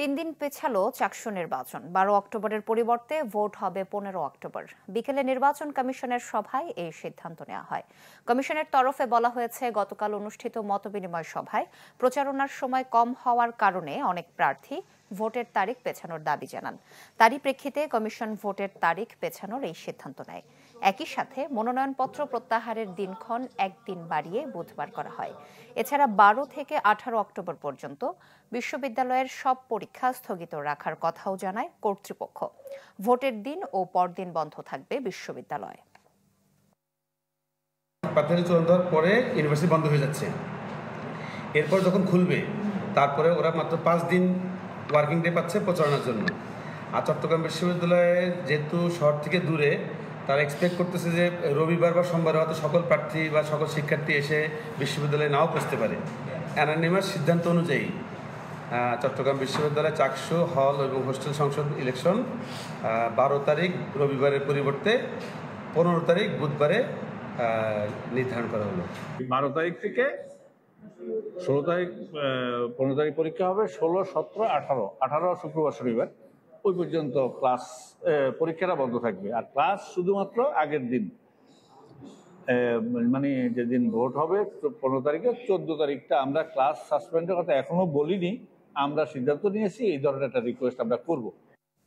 তিন দিন পেছালো চাকসু নির্বাচন। 12 অক্টোবরের পরিবর্তে ভোট হবে 15 অক্টোবর। বিকেলে নির্বাচন কমিশনের সভায় এই সিদ্ধান্ত নেওয়া হয়। কমিশনের তরফে বলা হয়েছে, গতকাল অনুষ্ঠিত মতবিনিময় সভায় প্রচারণার সময় কম হওয়ার কারণে অনেক প্রার্থী ভোটের তারিখ পেছানোর দাবি জানান। তারই প্রেক্ষিতে কমিশন ভোটের তারিখ পেছানোর এই সিদ্ধান্ত নেয়। একই সাথে মনোনয়নপত্র প্রত্যাহারের দিনক্ষণ একদিন বাড়িয়ে বুধবার করা হয়। এছাড়া 12 থেকে 18 অক্টোবর পর্যন্ত বিশ্ববিদ্যালয়ের সব পরীক্ষা স্থগিত রাখার কথাও জানায় কর্তৃপক্ষ। ভোটের দিন ও পরদিন বন্ধ থাকবে বিশ্ববিদ্যালয়। প্রার্থী চূড়ান্ত হওয়ার পরে ইউনিভার্সিটি বন্ধ হয়ে যাচ্ছে। এরপর যখন খুলবে তারপরে ওরা মাত্র 5 দিন ওয়ার্কিং ডে পাচ্ছে প্রচারণার জন্য। আর চট্টগ্রাম বিশ্ববিদ্যালয়ে যেহেতু শহর থেকে দূরে, তারা এক্সপেক্ট করতেছে যে রবিবার বা সোমবার হয়তো সকল প্রার্থী বা সকল শিক্ষার্থী এসে বিশ্ববিদ্যালয়ে নাও পৌঁছতে পারে। অ্যানোনিমাস সিদ্ধান্ত অনুযায়ী চট্টগ্রাম বিশ্ববিদ্যালয়ে চাকসু হল এবং হোস্টেল সংসদ ইলেকশন 12 তারিখ রবিবারের পরিবর্তে 15 তারিখ বুধবারে নির্ধারণ করা হলো। 12 তারিখ থেকে 16 তারিখ 15 তারিখ পরীক্ষা হবে, 16, 17, 18 শুক্রবার শনিবার ওই পর্যন্ত ক্লাস পরীক্ষাটা বন্ধ থাকবে। আর ক্লাস শুধুমাত্র আগের দিন, মানে যেদিন ভোট হবে 15 তারিখে, 14 তারিখটা আমরা ক্লাস সাসপেন্ডের কথা এখনো বলিনি। আমরা সিদ্ধান্ত নিয়েছি এই ধরনের একটা রিকোয়েস্ট আমরা করব।